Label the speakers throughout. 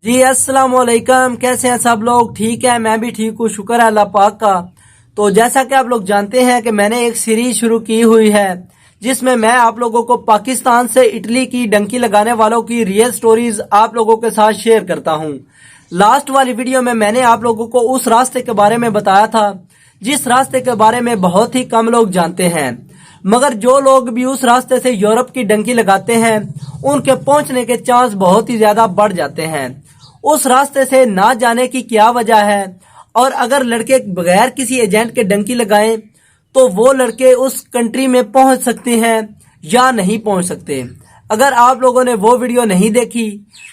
Speaker 1: जी अस्सलाम वालेकुम। कैसे हैं सब लोग? ठीक है, मैं भी ठीक हूँ, शुक्र है अल्लाह पाक का। तो जैसा कि आप लोग जानते हैं कि मैंने एक सीरीज शुरू की हुई है जिसमें मैं आप लोगों को पाकिस्तान से इटली की डंकी लगाने वालों की रियल स्टोरीज आप लोगों के साथ शेयर करता हूँ। लास्ट वाली वीडियो में मैंने आप लोगों को उस रास्ते के बारे में बताया था जिस रास्ते के बारे में बहुत ही कम लोग जानते हैं, मगर जो लोग भी उस रास्ते से यूरोप की डंकी लगाते हैं उनके पहुंचने के चांस बहुत ही ज्यादा बढ़ जाते हैं। उस रास्ते से ना जाने की क्या वजह है, और अगर लड़के बगैर किसी एजेंट के डंकी लगाएं तो वो लड़के उस कंट्री में पहुंच सकते हैं या नहीं पहुंच सकते। अगर आप लोगों ने वो वीडियो नहीं देखी,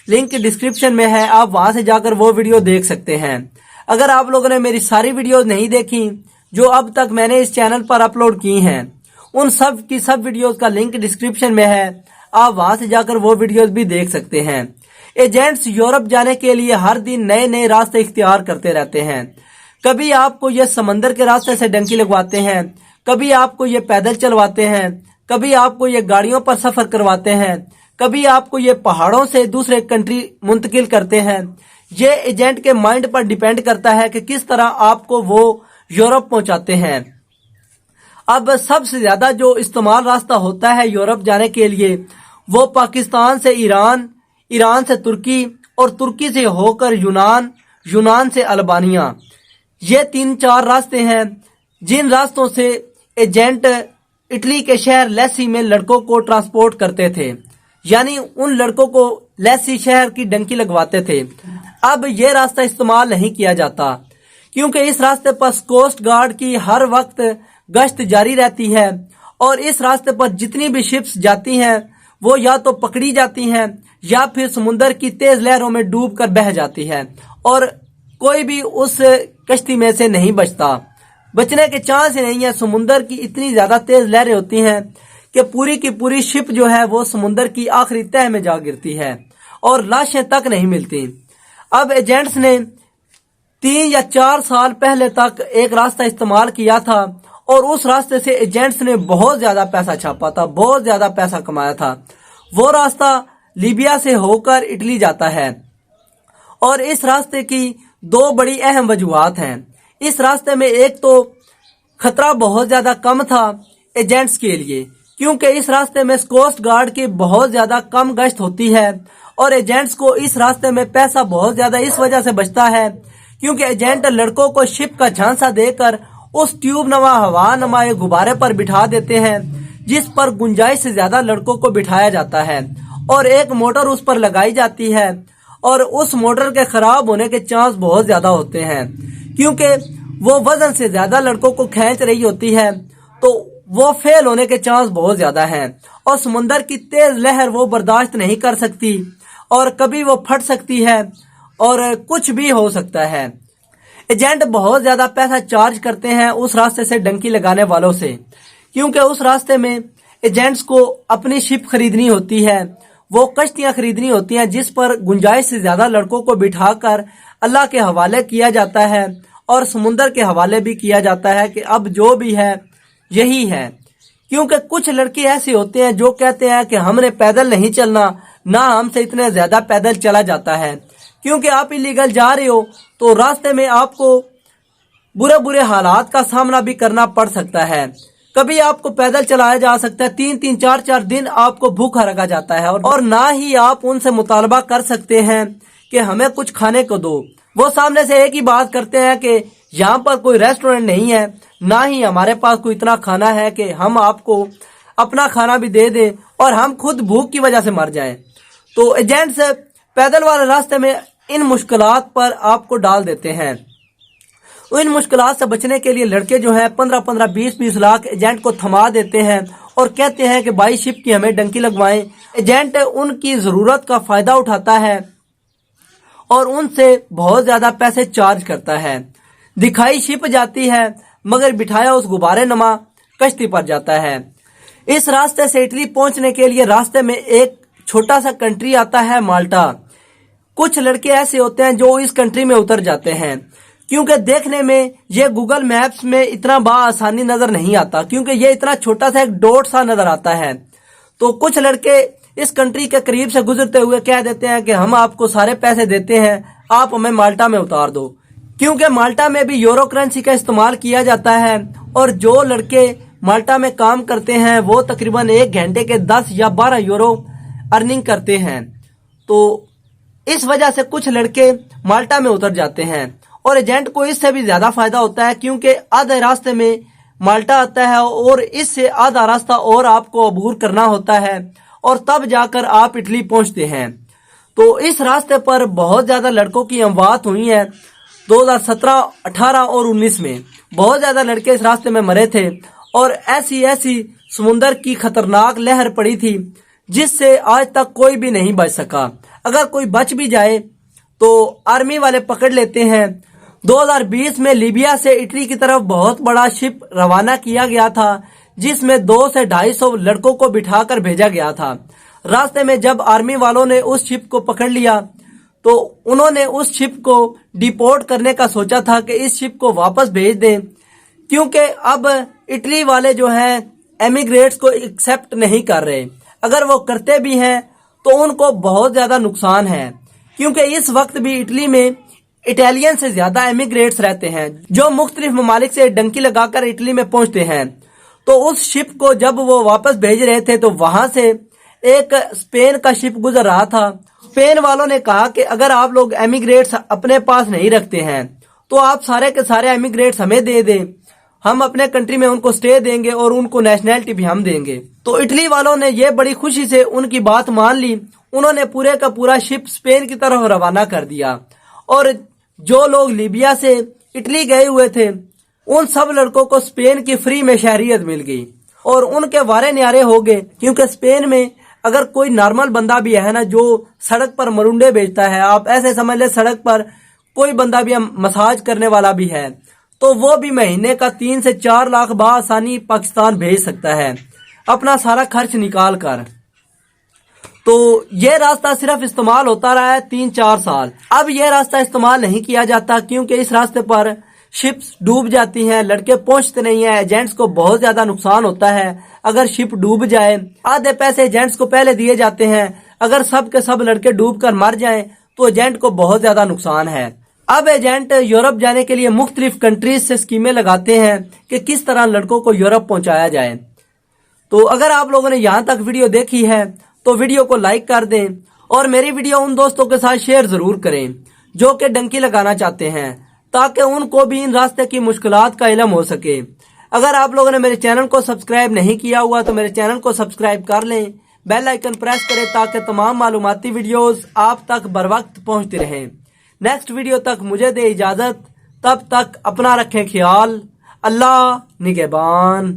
Speaker 1: लिंक डिस्क्रिप्शन में है, आप वहां से जाकर वो वीडियो देख सकते हैं। अगर आप लोगों ने मेरी सारी वीडियोस नहीं देखी जो अब तक मैंने इस चैनल पर अपलोड की हैं, उन सब की सब वीडियोस का लिंक डिस्क्रिप्शन में है, आप वहां से जाकर वो वीडियोस भी देख सकते हैं। एजेंट्स यूरोप जाने के लिए हर दिन नए नए रास्ते इख्तियार करते रहते हैं। कभी आपको ये समंदर के रास्ते से डंकी लगवाते हैं, कभी आपको ये पैदल चलवाते हैं, कभी आपको ये गाड़ियों पर सफर करवाते हैं, कभी आपको ये पहाड़ों से दूसरे कंट्री मुंतकिल करते हैं। ये एजेंट के माइंड पर डिपेंड करता है कि किस तरह आपको वो यूरोप पहुंचाते हैं। अब सबसे ज्यादा जो इस्तेमाल रास्ता होता है यूरोप जाने के लिए वो पाकिस्तान से ईरान, ईरान से तुर्की और तुर्की से होकर यूनान, यूनान से अल्बानिया। ये 3-4 रास्ते हैं जिन रास्तों से एजेंट इटली के शहर लेसी में लड़कों को ट्रांसपोर्ट करते थे, यानी उन लड़कों को लेसी शहर की डंकी लगवाते थे। अब ये रास्ता इस्तेमाल नहीं किया जाता क्योंकि इस रास्ते पर कोस्ट गार्ड की हर वक्त गश्त जारी रहती है, और इस रास्ते पर जितनी भी शिप्स जाती हैं वो या तो पकड़ी जाती हैं या फिर समुद्र की तेज लहरों में डूब कर बह जाती है, और कोई भी उस कश्ती में से नहीं बचता। बचने के चांस ही नहीं है। समुद्र की इतनी ज्यादा तेज लहरें होती हैं कि पूरी की पूरी शिप जो है वो समुद्र की आखिरी तह में जा गिरती है और लाशें तक नहीं मिलती। अब एजेंट्स ने 3 या 4 साल पहले तक एक रास्ता इस्तेमाल किया था, और उस रास्ते से एजेंट्स ने बहुत ज्यादा पैसा छापा था, बहुत ज्यादा पैसा कमाया था। वो रास्ता लीबिया से होकर इटली जाता है, और इस रास्ते की 2 बड़ी अहम वजूहात हैं। इस रास्ते में एक तो खतरा बहुत ज्यादा कम था एजेंट्स के लिए, क्योंकि इस रास्ते में कोस्ट गार्ड की बहुत ज्यादा कम गश्त होती है, और एजेंट्स को इस रास्ते में पैसा बहुत ज्यादा इस वजह से बचता है क्योंकि एजेंट लड़कों को शिप का झांसा देकर उस ट्यूब नमा हवा नुमाए गुब्बारे पर बिठा देते हैं जिस पर गुंजाइश से ज्यादा लड़कों को बिठाया जाता है, और एक मोटर उस पर लगाई जाती है, और उस मोटर के खराब होने के चांस बहुत ज्यादा होते हैं क्योंकि वो वजन से ज्यादा लड़कों को खींच रही होती है, तो वो फेल होने के चांस बहुत ज्यादा हैं, और समुद्र की तेज लहर वो बर्दाश्त नहीं कर सकती, और कभी वो फट सकती है और कुछ भी हो सकता है। एजेंट बहुत ज्यादा पैसा चार्ज करते हैं उस रास्ते से डंकी लगाने वालों से, क्योंकि उस रास्ते में एजेंट्स को अपनी शिप खरीदनी होती है, वो कश्तियां खरीदनी होती हैं जिस पर गुंजाइश से ज्यादा लड़कों को बिठाकर अल्लाह के हवाले किया जाता है, और समुद्र के हवाले भी किया जाता है कि अब जो भी है यही है। क्योंकि कुछ लड़के ऐसे होते हैं जो कहते हैं कि हमने पैदल नहीं चलना, ना हमसे इतने ज्यादा पैदल चला जाता है, क्योंकि आप इलीगल जा रहे हो तो रास्ते में आपको बुरे बुरे हालात का सामना भी करना पड़ सकता है। कभी आपको पैदल चलाया जा सकता है, 3-3, 4-4 दिन आपको भूखा रखा जाता है, और ना ही आप उनसे मुतालबा कर सकते हैं कि हमें कुछ खाने को दो। वो सामने से एक ही बात करते हैं कि यहाँ पर कोई रेस्टोरेंट नहीं है, ना ही हमारे पास कोई इतना खाना है कि हम आपको अपना खाना भी दे दें और हम खुद भूख की वजह से मर जाएं। तो एजेंट्स पैदल वाले रास्ते में इन मुश्किलात पर आपको डाल देते हैं। इन मुश्किलात से बचने के लिए लड़के जो हैं 15-15, 20-20 लाख एजेंट को थमा देते हैं और कहते हैं कि भाई शिप की हमें डंकी लगवाएं। एजेंट उनकी जरूरत का फायदा उठाता है और उनसे बहुत ज्यादा पैसे चार्ज करता है। दिखाई शिप जाती है मगर बिठाया उस गुब्बारे नुमा कश्ती पर जाता है। इस रास्ते से इटली पहुंचने के लिए रास्ते में एक छोटा सा कंट्री आता है, माल्टा। कुछ लड़के ऐसे होते हैं जो इस कंट्री में उतर जाते हैं क्योंकि देखने में ये गूगल मैप्स में इतना आसानी नजर नहीं आता, क्योंकि ये इतना छोटा सा एक डॉट सा नजर आता है। तो कुछ लड़के इस कंट्री के करीब से गुजरते हुए कह देते हैं कि हम आपको सारे पैसे देते हैं, आप हमें माल्टा में उतार दो, क्योंकि माल्टा में भी यूरो करेंसी का इस्तेमाल किया जाता है और जो लड़के माल्टा में काम करते हैं वो तकरीबन 1 घंटे के 10 या 12 यूरो अर्निंग करते हैं। तो इस वजह से कुछ लड़के माल्टा में उतर जाते हैं और एजेंट को इससे भी ज्यादा फायदा होता है, क्योंकि आधे रास्ते में माल्टा आता है और इससे आधा रास्ता और आपको अबूर करना होता है और तब जाकर आप इटली पहुंचते हैं। तो इस रास्ते पर बहुत ज्यादा लड़कों की अमवात हुई है। 2017, 18 और 19 में बहुत ज्यादा लड़के इस रास्ते में मरे थे और ऐसी ऐसी समुंदर की खतरनाक लहर पड़ी थी जिससे आज तक कोई भी नहीं बच सका। अगर कोई बच भी जाए तो आर्मी वाले पकड़ लेते हैं। 2020 में लीबिया से इटली की तरफ बहुत बड़ा शिप रवाना किया गया था जिसमें 200 से 250 लड़कों को बिठाकर भेजा गया था। रास्ते में जब आर्मी वालों ने उस शिप को पकड़ लिया तो उन्होंने उस शिप को डिपोर्ट करने का सोचा था कि इस शिप को वापस भेज दें, क्योंकि अब इटली वाले जो हैं एमिग्रेट्स को एक्सेप्ट नहीं कर रहे। अगर वो करते भी हैं तो उनको बहुत ज्यादा नुकसान है, क्योंकि इस वक्त भी इटली में इटालियन से ज्यादा एमिग्रेट्स रहते हैं जो मुख्तलिफ ममालिक से डंकी लगाकर इटली में पहुंचते हैं। तो उस शिप को जब वो वापस भेज रहे थे तो वहां से एक स्पेन का शिप गुजर रहा था। स्पेन वालों ने कहा कि अगर आप लोग एमिग्रेट्स अपने पास नहीं रखते हैं तो आप सारे के सारे एमिग्रेट्स हमें दे दें, हम अपने कंट्री में उनको स्टे देंगे और उनको नेशनैलिटी भी हम देंगे। तो इटली वालों ने ये बड़ी खुशी से उनकी बात मान ली। उन्होंने पूरे का पूरा शिप स्पेन की तरफ रवाना कर दिया और जो लोग लीबिया से इटली गए हुए थे उन सब लड़कों को स्पेन की फ्री में शहरियत मिल गई और उनके वारे न्यारे हो गए, क्योंकि स्पेन में अगर कोई नॉर्मल बंदा भी है ना जो सड़क पर मरुंडे बेचता है, आप ऐसे समझ ले सड़क पर कोई बंदा भी मसाज करने वाला भी है, तो वो भी महीने का 3 से 4 लाख बआसानी पाकिस्तान भेज सकता है अपना सारा खर्च निकाल कर। तो ये रास्ता सिर्फ इस्तेमाल होता रहा है 3-4 साल। अब ये रास्ता इस्तेमाल नहीं किया जाता क्योंकि इस रास्ते पर शिप्स डूब जाती हैं, लड़के पहुंचते नहीं हैं, एजेंट्स को बहुत ज्यादा नुकसान होता है। अगर शिप डूब जाए, आधे पैसे एजेंट्स को पहले दिए जाते हैं, अगर सब के सब लड़के डूब कर मर जाएं तो एजेंट को बहुत ज्यादा नुकसान है। अब एजेंट यूरोप जाने के लिए मुख्तलिफ कंट्रीज से स्कीमें लगाते हैं कि किस तरह लड़कों को यूरोप पहुंचाया जाए। तो अगर आप लोगों ने यहाँ तक वीडियो देखी है तो वीडियो को लाइक कर दें और मेरी वीडियो उन दोस्तों के साथ शेयर जरूर करें जो कि डंकी लगाना चाहते हैं, ताकि उनको भी इन रास्ते की मुश्किलात का इल्म हो सके। अगर आप लोगों ने मेरे चैनल को सब्सक्राइब नहीं किया हुआ तो मेरे चैनल को सब्सक्राइब कर लें, बेल आइकन प्रेस करें ताकि तमाम मालूमाती वीडियोस आप तक बर वक्त पहुंचती रहें। नेक्स्ट वीडियो तक मुझे दे इजाजत, तब तक अपना रखें ख्याल। अल्लाह निगहबान।